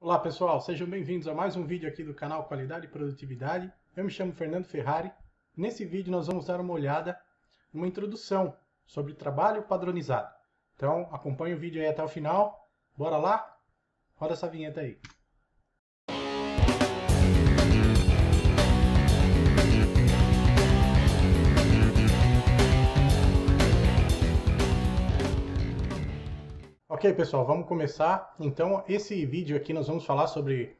Olá pessoal, sejam bem-vindos a mais um vídeo aqui do canal Qualidade e Produtividade. Eu me chamo Fernando Ferrari. Nesse vídeo nós vamos dar uma olhada numa introdução sobre trabalho padronizado. Então acompanhe o vídeo aí até o final. Bora lá? Roda essa vinheta aí. Ok pessoal, vamos começar. Então esse vídeo aqui nós vamos falar sobre,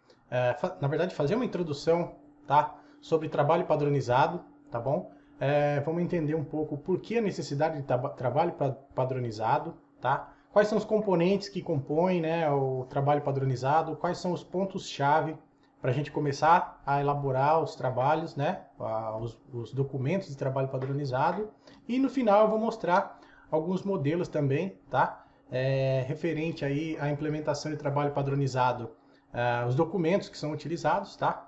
na verdade fazer uma introdução, tá? Sobre trabalho padronizado, tá bom? Vamos entender um pouco por que a necessidade de trabalho padronizado, tá? Quais são os componentes que compõem, né, o trabalho padronizado, quais são os pontos-chave para a gente começar a elaborar os trabalhos, né, os documentos de trabalho padronizado. E no final eu vou mostrar alguns modelos também, tá? Referente aí à implementação de trabalho padronizado, os documentos que são utilizados, tá?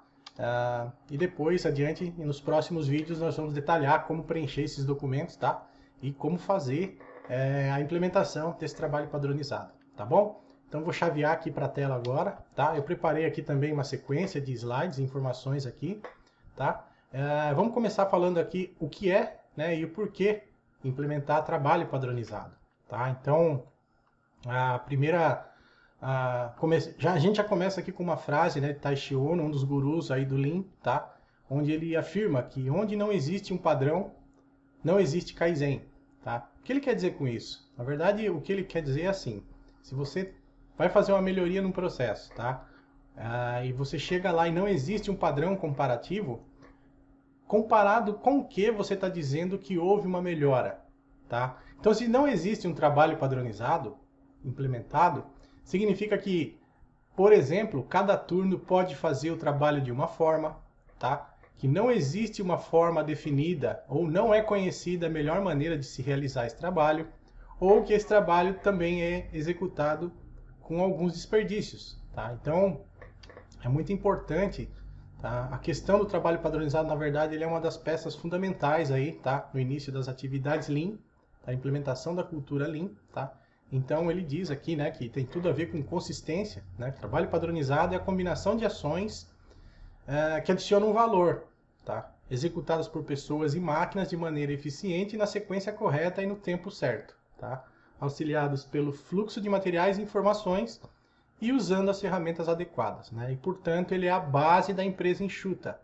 E depois, adiante, nos próximos vídeos, nós vamos detalhar como preencher esses documentos, tá? E como fazer a implementação desse trabalho padronizado, tá bom? Então, vou chavear aqui para a tela agora, tá? Eu preparei aqui também uma sequência de slides, informações aqui, tá? Vamos começar falando aqui o que é, né, e o porquê implementar trabalho padronizado, tá? Então, a primeira, a gente já começa aqui com uma frase, né, de Taishi Ono, um dos gurus aí do Lean, tá? Onde ele afirma que onde não existe um padrão, não existe Kaizen, tá? O que ele quer dizer com isso? Na verdade, o que ele quer dizer é assim: se você vai fazer uma melhoria num processo, tá? E você chega lá e não existe um padrão comparativo, comparado com o que você está dizendo que houve uma melhora, tá? Então, se não existe um trabalho padronizado implementado, significa que, por exemplo, cada turno pode fazer o trabalho de uma forma, tá? Que não existe uma forma definida ou não é conhecida a melhor maneira de se realizar esse trabalho, ou que esse trabalho também é executado com alguns desperdícios, tá? Então, é muito importante, tá? A questão do trabalho padronizado, na verdade, ele é uma das peças fundamentais aí, tá? No início das atividades Lean, a implementação da cultura Lean, tá? Então ele diz aqui, né, que tem tudo a ver com consistência, né? Trabalho padronizado é a combinação de ações que adicionam valor, tá? Executadas por pessoas e máquinas de maneira eficiente, na sequência correta e no tempo certo, tá? Auxiliados pelo fluxo de materiais e informações e usando as ferramentas adequadas, né? E portanto ele é a base da empresa enxuta.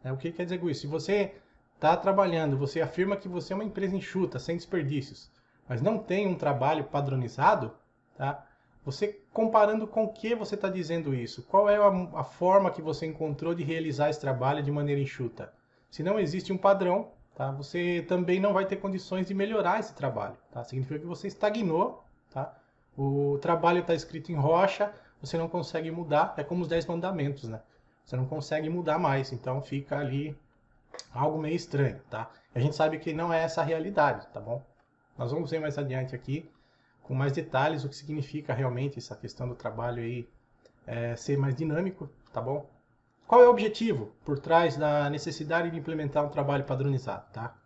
O que quer dizer com isso? Se você está trabalhando, você afirma que você é uma empresa enxuta, sem desperdícios, mas não tem um trabalho padronizado, tá? Você comparando com o que você está dizendo isso? Qual é a forma que você encontrou de realizar esse trabalho de maneira enxuta? Se não existe um padrão, tá? Você também não vai ter condições de melhorar esse trabalho, tá? Significa que você estagnou, tá? O trabalho está escrito em rocha, você não consegue mudar, é como os 10 mandamentos, né? Você não consegue mudar mais, então fica ali algo meio estranho, tá? E a gente sabe que não é essa a realidade, tá bom? Nós vamos ver mais adiante aqui, com mais detalhes, o que significa realmente essa questão do trabalho aí ser mais dinâmico, tá bom? Qual é o objetivo por trás da necessidade de implementar um trabalho padronizado, tá?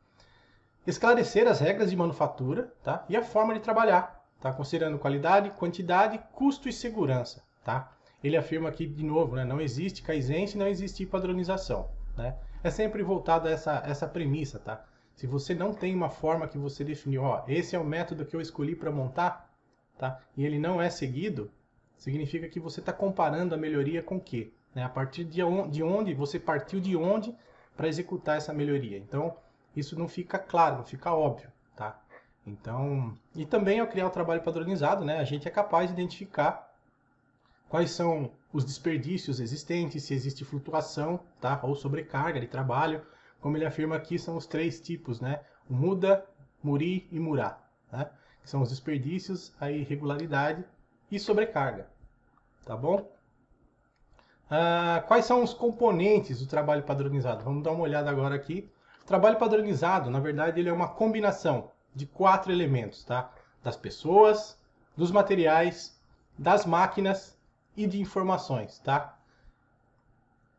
Esclarecer as regras de manufatura, tá? E a forma de trabalhar, tá? Considerando qualidade, quantidade, custo e segurança, tá? Ele afirma aqui de novo, né? Não existe Kaizen se não existir padronização, né? É sempre voltado a essa premissa, tá? Se você não tem uma forma que você definiu, ó, esse é o método que eu escolhi para montar, tá? E ele não é seguido, significa que você está comparando a melhoria com o quê? Né? A partir de onde você partiu de onde para executar essa melhoria. Então, isso não fica claro, não fica óbvio, tá? Então, e também ao criar o trabalho padronizado, né, a gente é capaz de identificar quais são os desperdícios existentes, se existe flutuação, tá, ou sobrecarga de trabalho. Como ele afirma aqui, são os 3 tipos, né? O muda, muri e murá, né? Que são os desperdícios, a irregularidade e sobrecarga, tá bom? Quais são os componentes do trabalho padronizado? Vamos dar uma olhada agora aqui. O trabalho padronizado, na verdade, ele é uma combinação de 4 elementos, tá? Das pessoas, dos materiais, das máquinas e de informações, tá?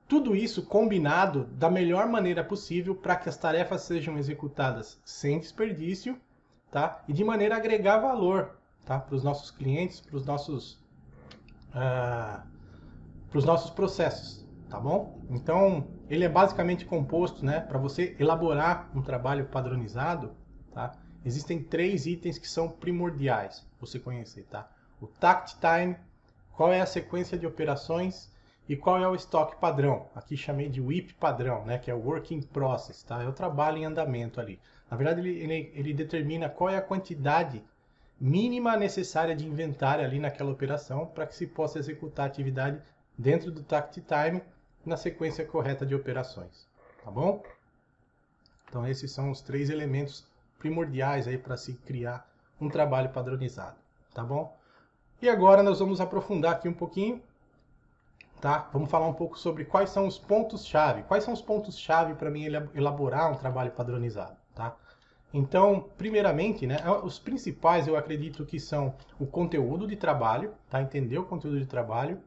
Tudo isso combinado da melhor maneira possível para que as tarefas sejam executadas sem desperdício, tá? E de maneira a agregar valor, tá? Para os nossos clientes, para os nossos os nossos processos, tá bom? Então, ele é basicamente composto, né, para você elaborar um trabalho padronizado, tá? Existem 3 itens que são primordiais você conhecer, tá? O takt time, qual é a sequência de operações e qual é o estoque padrão. Aqui chamei de WIP padrão, né, que é o Work in Process, tá? É o trabalho em andamento ali. Na verdade, ele determina qual é a quantidade mínima necessária de inventário ali naquela operação para que se possa executar a atividade dentro do takt time na sequência correta de operações, tá bom? Então esses são os 3 elementos primordiais aí para se criar um trabalho padronizado, tá bom? E agora nós vamos aprofundar aqui um pouquinho, tá? Vamos falar um pouco sobre quais são os pontos-chave. Quais são os pontos-chave para mim elaborar um trabalho padronizado, tá? Então, primeiramente, né, os principais eu acredito que são o conteúdo de trabalho, tá? Entender o conteúdo de trabalho,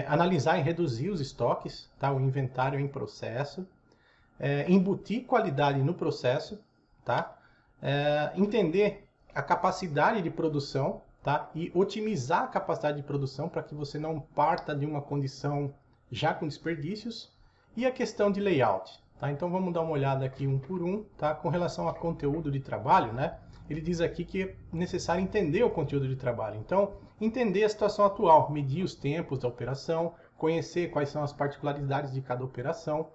analisar e reduzir os estoques, tá? O inventário em processo, embutir qualidade no processo, tá? Entender a capacidade de produção, tá? E otimizar a capacidade de produção para que você não parta de uma condição já com desperdícios, e a questão de layout. Tá? Então vamos dar uma olhada aqui um por um, tá? Com relação a conteúdo de trabalho, né? Ele diz aqui que é necessário entender o conteúdo de trabalho. Então, entender a situação atual, medir os tempos da operação, conhecer quais são as particularidades de cada operação,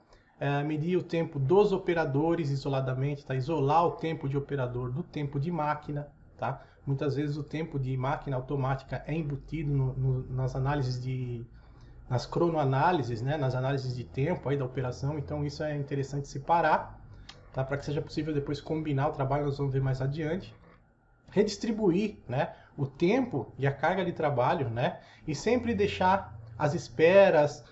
medir o tempo dos operadores isoladamente, tá? Isolar o tempo de operador do tempo de máquina, tá? Muitas vezes o tempo de máquina automática é embutido nas análises nas cronoanálises, né, nas análises de tempo aí da operação, então isso é interessante separar, tá, para que seja possível depois combinar o trabalho, nós vamos ver mais adiante. Redistribuir, né, o tempo e a carga de trabalho, né, e sempre deixar as esperas,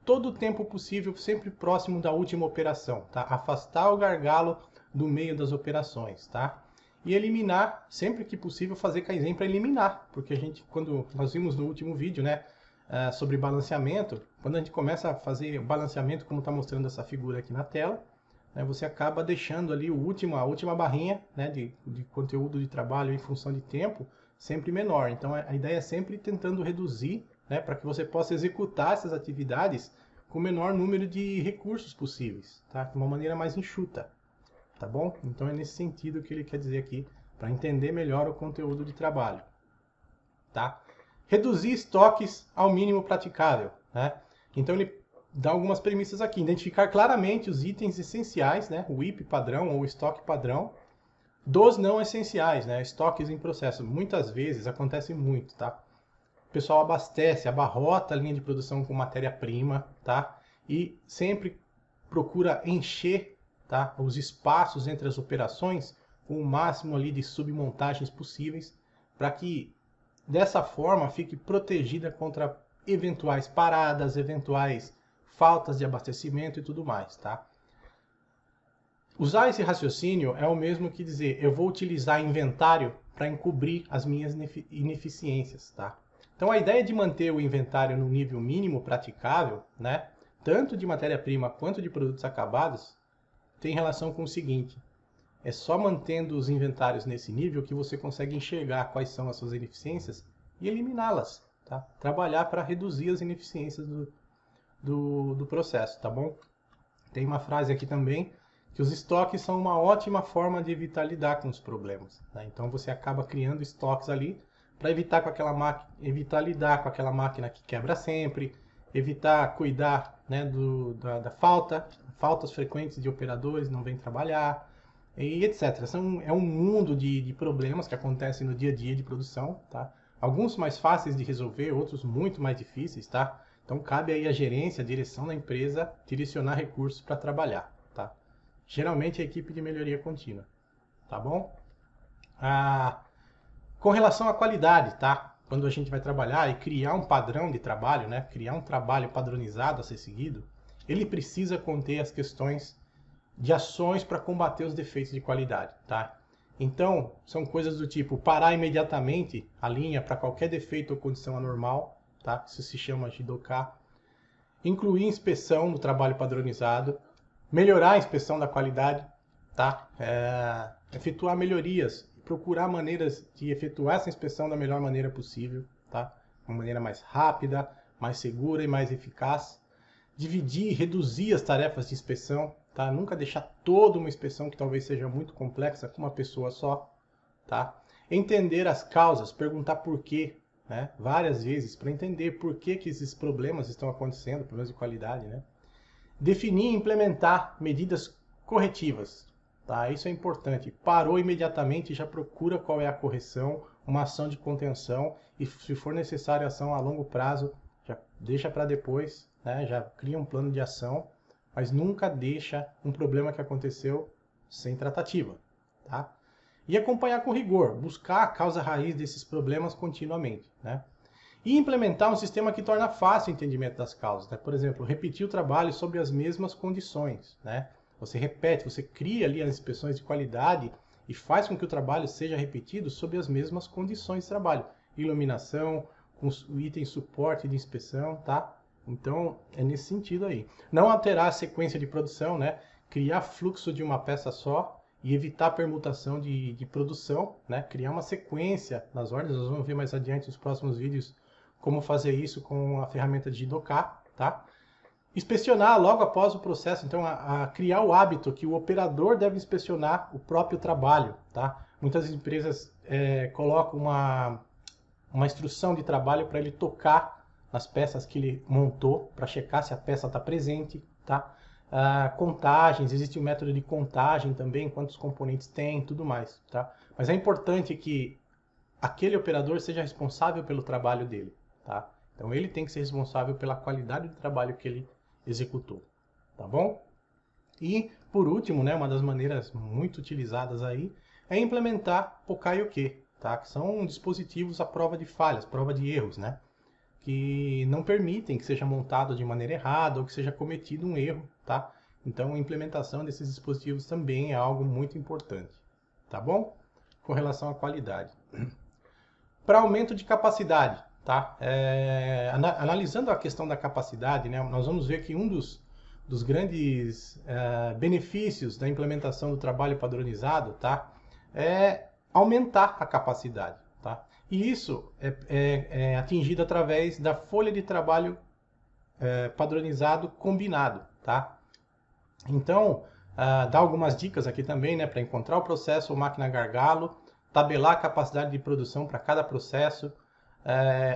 todo o tempo possível, sempre próximo da última operação, tá? Afastar o gargalo do meio das operações, tá? E eliminar, sempre que possível, fazer Kaizen para eliminar, porque a gente, quando nós vimos no último vídeo, né, sobre balanceamento, quando a gente começa a fazer balanceamento, como está mostrando essa figura aqui na tela, né, você acaba deixando ali a última barrinha, né, de conteúdo de trabalho em função de tempo sempre menor. Então a ideia é sempre tentando reduzir, né, para que você possa executar essas atividades com o menor número de recursos possíveis, tá? De uma maneira mais enxuta, tá bom? Então é nesse sentido que ele quer dizer aqui, para entender melhor o conteúdo de trabalho, tá? Reduzir estoques ao mínimo praticável, né? Então ele dá algumas premissas aqui. Identificar claramente os itens essenciais, né? O WIP padrão ou estoque padrão, dos não essenciais, né? Estoques em processo. Muitas vezes acontece muito, tá? O pessoal abarrota a linha de produção com matéria-prima, tá? E sempre procura encher, tá, os espaços entre as operações com o máximo ali de submontagens possíveis, para que dessa forma fique protegida contra eventuais paradas, eventuais faltas de abastecimento e tudo mais, tá? Usar esse raciocínio é o mesmo que dizer, eu vou utilizar inventário para encobrir as minhas ineficiências, tá? Então a ideia de manter o inventário no nível mínimo praticável, né, tanto de matéria-prima quanto de produtos acabados, tem relação com o seguinte: é só mantendo os inventários nesse nível que você consegue enxergar quais são as suas ineficiências e eliminá-las, tá? Trabalhar para reduzir as ineficiências do processo, tá bom? Tem uma frase aqui também, que os estoques são uma ótima forma de evitar lidar com os problemas, né? Então você acaba criando estoques ali para evitar lidar com aquela máquina que quebra sempre, evitar cuidar, né, da faltas frequentes de operadores, não vem trabalhar, e etc. É um mundo de problemas que acontecem no dia a dia de produção, tá? Alguns mais fáceis de resolver, outros muito mais difíceis, tá? Então cabe aí a gerência, a direção da empresa direcionar recursos para trabalhar, tá? Geralmente a equipe de melhoria contínua, tá bom? Com relação à qualidade, tá? Quando a gente vai trabalhar e criar um padrão de trabalho, né? Criar um trabalho padronizado a ser seguido, ele precisa conter as questões de ações para combater os defeitos de qualidade, tá? Então, são coisas do tipo parar imediatamente a linha para qualquer defeito ou condição anormal, tá? Isso se chama Jidoka. Incluir inspeção no trabalho padronizado, melhorar a inspeção da qualidade, tá? Efetuar melhorias, procurar maneiras de efetuar essa inspeção da melhor maneira possível, tá? Uma maneira mais rápida, mais segura e mais eficaz. Dividir e reduzir as tarefas de inspeção, tá? Nunca deixar toda uma inspeção que talvez seja muito complexa com uma pessoa só, tá? Entender as causas, perguntar por quê, né? Várias vezes para entender por que esses problemas estão acontecendo, problemas de qualidade, né? Definir e implementar medidas corretivas, tá? Isso é importante. Parou imediatamente, já procura qual é a correção, uma ação de contenção e, se for necessário, ação a longo prazo, já deixa para depois, né? Já cria um plano de ação, mas nunca deixa um problema que aconteceu sem tratativa, tá? E acompanhar com rigor, buscar a causa raiz desses problemas continuamente, né? E implementar um sistema que torna fácil o entendimento das causas, né? Por exemplo, repetir o trabalho sobre as mesmas condições, né? Você repete, você cria ali as inspeções de qualidade e faz com que o trabalho seja repetido sob as mesmas condições de trabalho. Iluminação, com item suporte de inspeção, tá? Então, é nesse sentido aí. Não alterar a sequência de produção, né? Criar fluxo de uma peça só e evitar permutação de produção, né? Criar uma sequência nas ordens. Nós vamos ver mais adiante nos próximos vídeos como fazer isso com a ferramenta de Docker, tá? Inspecionar logo após o processo, então a criar o hábito que o operador deve inspecionar o próprio trabalho, tá? Muitas empresas colocam uma instrução de trabalho para ele tocar nas peças que ele montou, para checar se a peça está presente, tá? Contagens, existe um método de contagem também, quantos componentes tem, tudo mais, tá? Mas é importante que aquele operador seja responsável pelo trabalho dele, tá? Então ele tem que ser responsável pela qualidade do trabalho que ele executou, tá bom? E por último, né, uma das maneiras muito utilizadas aí é implementar Poka-Yoke, tá? Que são dispositivos à prova de falhas, prova de erros, né? Que não permitem que seja montado de maneira errada ou que seja cometido um erro, tá? Então a implementação desses dispositivos também é algo muito importante, tá bom? Com relação à qualidade. Para aumento de capacidade, tá? Analisando a questão da capacidade, né, nós vamos ver que um dos grandes benefícios da implementação do trabalho padronizado, tá, é aumentar a capacidade, tá? E isso é atingido através da folha de trabalho padronizado combinado, tá? Então, dá algumas dicas aqui também, né, para encontrar o processo ou máquina gargalo, tabelar a capacidade de produção para cada processo,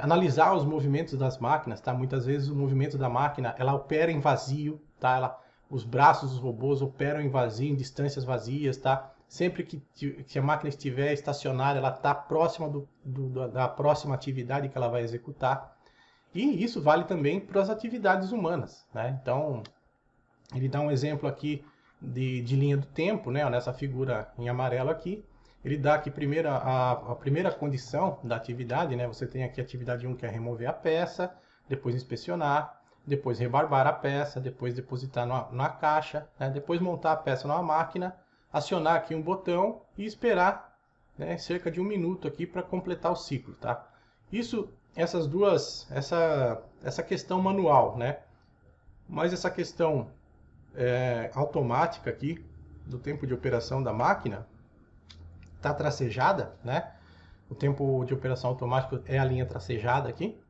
analisar os movimentos das máquinas, tá? Muitas vezes o movimento da máquina, ela opera em vazio, tá? Os braços dos robôs operam em vazio, em distâncias vazias, tá? Sempre que a máquina estiver estacionária, ela está próxima da próxima atividade que ela vai executar. E isso vale também para as atividades humanas, né? Então, ele dá um exemplo aqui de linha do tempo, né? Nessa figura em amarelo aqui. Ele dá aqui primeiro a primeira condição da atividade, né? Você tem aqui a atividade 1, que é remover a peça, depois inspecionar, depois rebarbar a peça, depois depositar na caixa, né? Depois montar a peça numa máquina, acionar aqui um botão e esperar, né, cerca de 1 minuto aqui para completar o ciclo, tá? Essa questão manual, né? Mas essa questão automática aqui do tempo de operação da máquina está tracejada, né? O tempo de operação automático é a linha tracejada aqui.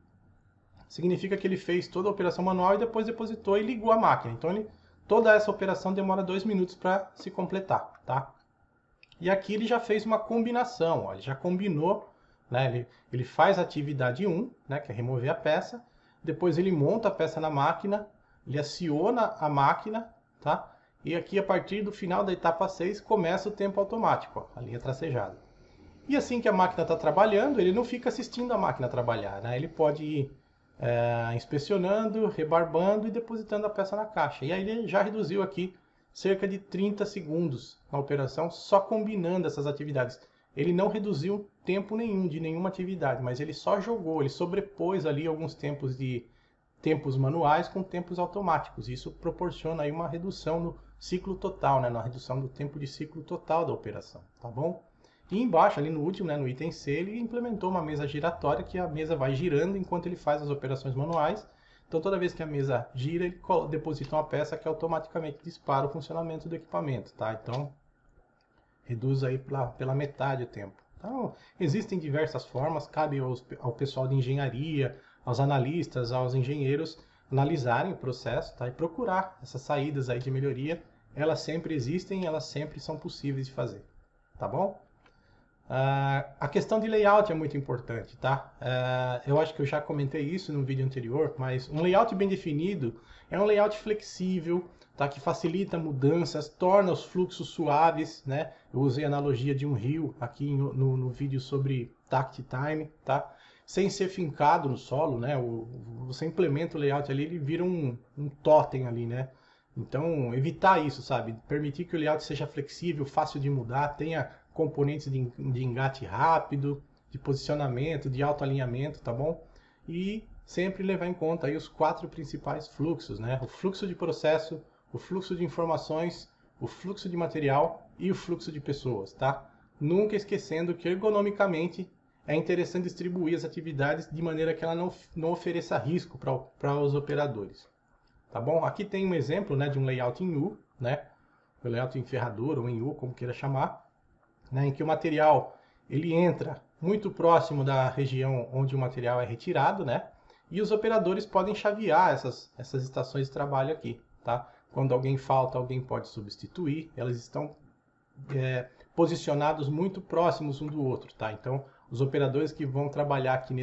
Significa que ele fez toda a operação manual e depois depositou e ligou a máquina. Então, toda essa operação demora 2 minutos para se completar, tá? E aqui ele já fez uma combinação, ó, ele já combinou, né? Ele faz a atividade 1, né, que é remover a peça, depois ele monta a peça na máquina, ele aciona a máquina, tá? E aqui, a partir do final da etapa 6, começa o tempo automático, ó, a linha tracejada. E assim que a máquina está trabalhando, ele não fica assistindo a máquina trabalhar, né? Ele pode ir inspecionando, rebarbando e depositando a peça na caixa. E aí ele já reduziu aqui cerca de 30 segundos na operação, só combinando essas atividades. Ele não reduziu tempo nenhum de nenhuma atividade, mas ele só jogou, ele sobrepôs ali alguns tempos manuais com tempos automáticos. Isso proporciona aí uma redução no ciclo total, né, na redução do tempo de ciclo total da operação, tá bom? E embaixo, ali no último, né, no item C, ele implementou uma mesa giratória, que a mesa vai girando enquanto ele faz as operações manuais. Então, toda vez que a mesa gira, ele deposita uma peça que automaticamente dispara o funcionamento do equipamento, tá? Então, reduz aí pela metade o tempo. Então, existem diversas formas, cabe ao pessoal de engenharia, aos analistas, aos engenheiros analisarem o processo, tá? E procurar essas saídas aí de melhoria. Elas sempre existem, elas sempre são possíveis de fazer, tá bom? A questão de layout é muito importante, tá? Eu acho que eu já comentei isso no vídeo anterior, mas um layout bem definido é um layout flexível, tá? Que facilita mudanças, torna os fluxos suaves, né? Eu usei a analogia de um rio aqui no vídeo sobre takt time, tá? Sem ser fincado no solo, né? Você implementa o layout ali, ele vira um totem ali, né? Então, evitar isso, sabe? Permitir que o layout seja flexível, fácil de mudar, tenha componentes de engate rápido, de posicionamento, de autoalinhamento, tá bom? E sempre levar em conta aí os 4 principais fluxos, né? O fluxo de processo, o fluxo de informações, o fluxo de material e o fluxo de pessoas, tá? Nunca esquecendo que ergonomicamente é interessante distribuir as atividades de maneira que ela não ofereça risco para os operadores. Tá bom? Aqui tem um exemplo, né, de um layout em U, né? O layout em ferradura ou em U, como queira chamar, né, em que o material ele entra muito próximo da região onde o material é retirado, né? E os operadores podem chavear essas estações de trabalho aqui, tá? Quando alguém falta, alguém pode substituir. Elas estão posicionados muito próximos um do outro, tá? Então, os operadores que vão trabalhar aqui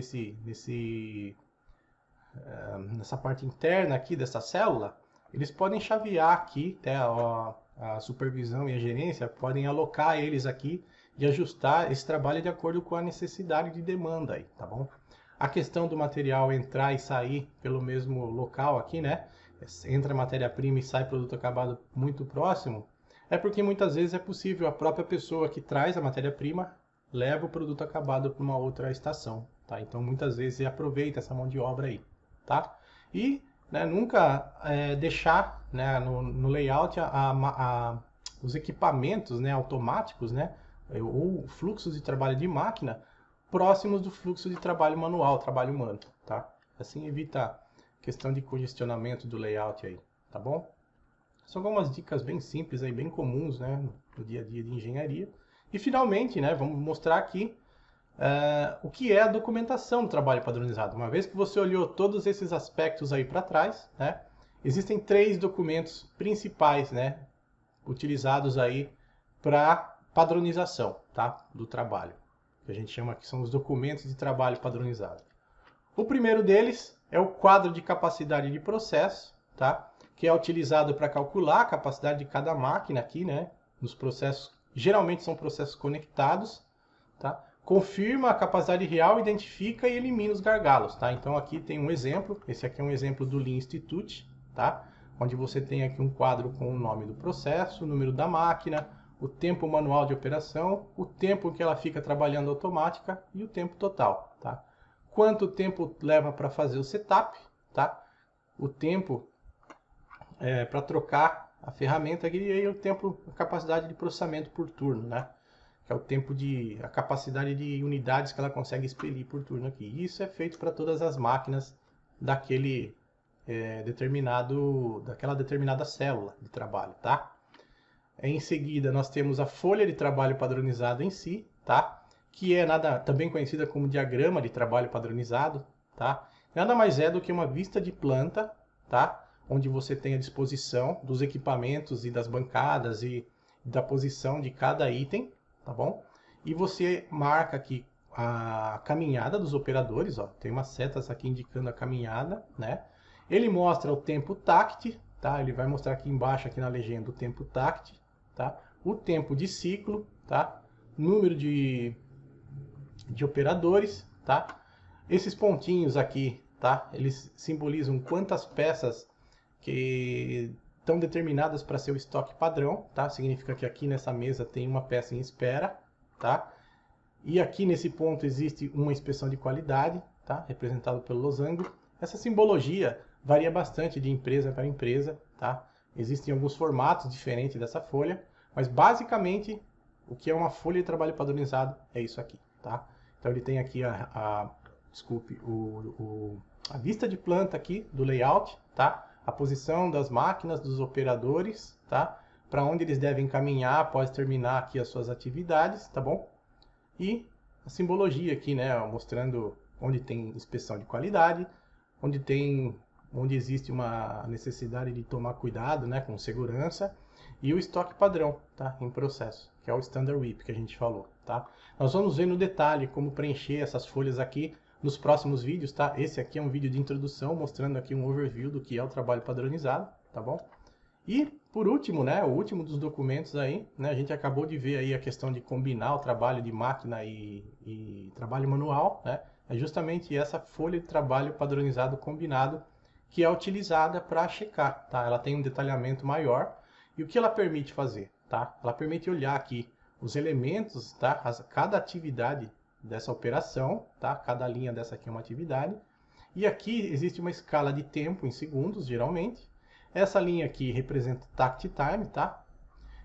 nessa parte interna aqui dessa célula, eles podem chavear aqui, até a supervisão e a gerência podem alocar eles aqui e ajustar esse trabalho de acordo com a necessidade de demanda aí, tá bom? A questão do material entrar e sair pelo mesmo local aqui, né? Entra matéria-prima e sai produto acabado muito próximo, é porque muitas vezes é possível a própria pessoa que traz a matéria-prima leva o produto acabado para uma outra estação, tá? Então muitas vezes aproveita essa mão de obra aí, tá? E né, nunca deixar, né, no layout os equipamentos, né, automáticos, né, ou fluxos de trabalho de máquina próximos do fluxo de trabalho manual, trabalho humano, tá? Assim evita questão de congestionamento do layout aí, tá bom? São algumas dicas bem simples aí, bem comuns, né, no dia a dia de engenharia. E finalmente, né, vamos mostrar aqui o que é a documentação do trabalho padronizado. Uma vez que você olhou todos esses aspectos aí para trás, né, existem 3 documentos principais, né, utilizados aí para padronização, tá, do trabalho. Que a gente chama que são os documentos de trabalho padronizado. O primeiro deles é o quadro de capacidade de processo, tá, que é utilizado para calcular a capacidade de cada máquina aqui, né, nos processos, geralmente são processos conectados, tá? Confirma a capacidade real, identifica e elimina os gargalos, tá? Então aqui tem um exemplo, esse aqui é um exemplo do Lean Institute, tá? Onde você tem aqui um quadro com o nome do processo, o número da máquina, o tempo manual de operação, o tempo que ela fica trabalhando automática e o tempo total, tá? Quanto tempo leva para fazer o setup, tá? O tempo para trocar a ferramenta aqui, e aí o tempo, a capacidade de processamento por turno, né? Que é o tempo a capacidade de unidades que ela consegue expelir por turno aqui. E isso é feito para todas as máquinas daquela determinada célula de trabalho, tá? Em seguida, nós temos a folha de trabalho padronizada em si, tá? Que é também conhecida como diagrama de trabalho padronizado, tá? Nada mais é do que uma vista de planta, tá? Onde você tem a disposição dos equipamentos e das bancadas e da posição de cada item, tá bom? E você marca aqui a caminhada dos operadores, ó. Tem umas setas aqui indicando a caminhada, né? Ele mostra o tempo takt, tá? Ele vai mostrar aqui embaixo, aqui na legenda, o tempo takt, tá? O tempo de ciclo, tá? Número de operadores, tá? Esses pontinhos aqui, tá? Eles simbolizam quantas peças que estão determinadas para ser o estoque padrão, tá? Significa que aqui nessa mesa tem uma peça em espera, tá? E aqui nesse ponto existe uma inspeção de qualidade, tá? Representado pelo losango. Essa simbologia varia bastante de empresa para empresa, tá? Existem alguns formatos diferentes dessa folha, mas basicamente o que é uma folha de trabalho padronizado é isso aqui, tá? Então ele tem aqui a vista de planta aqui do layout, tá? A posição das máquinas, dos operadores, tá? Para onde eles devem caminhar após terminar aqui as suas atividades, tá bom? E a simbologia aqui, né? Mostrando onde tem inspeção de qualidade, onde existe uma necessidade de tomar cuidado, né, com segurança, e o estoque padrão, tá, em processo, que é o Standard WIP que a gente falou, tá? Nós vamos ver no detalhe como preencher essas folhas aqui nos próximos vídeos, tá? Esse aqui é um vídeo de introdução mostrando aqui um overview do que é o trabalho padronizado, tá bom? E por último, né, o último dos documentos aí, né, a gente acabou de ver aí a questão de combinar o trabalho de máquina e trabalho manual, né? É justamente essa folha de trabalho padronizado combinado que é utilizada para checar, tá? Ela tem um detalhamento maior e o que ela permite fazer, tá? Ela permite olhar aqui os elementos, tá? Cada atividade dessa operação, tá? Cada linha dessa aqui é uma atividade. E aqui existe uma escala de tempo em segundos, geralmente. Essa linha aqui representa takt time, tá?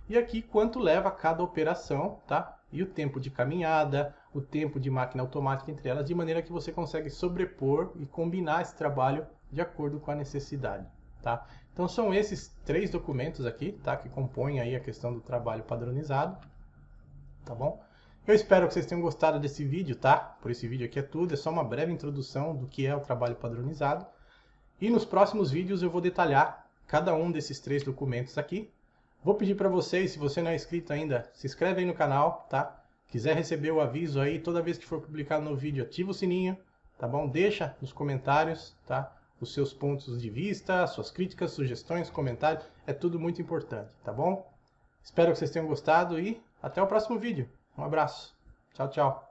E aqui quanto leva cada operação, tá? E o tempo de caminhada, o tempo de máquina automática entre elas, de maneira que você consegue sobrepor e combinar esse trabalho de acordo com a necessidade, tá? Então são esses 3 documentos aqui, tá? Que compõem aí a questão do trabalho padronizado, tá bom? Eu espero que vocês tenham gostado desse vídeo, tá? Por esse vídeo aqui é tudo, é só uma breve introdução do que é o trabalho padronizado. E nos próximos vídeos eu vou detalhar cada um desses 3 documentos aqui. Vou pedir para vocês, se você não é inscrito ainda, se inscreve aí no canal, tá? Quiser receber o aviso aí, toda vez que for publicado no vídeo, ativa o sininho, tá bom? Deixa nos comentários, tá? Os seus pontos de vista, suas críticas, sugestões, comentários, é tudo muito importante, tá bom? Espero que vocês tenham gostado e até o próximo vídeo. Um abraço. Tchau, tchau.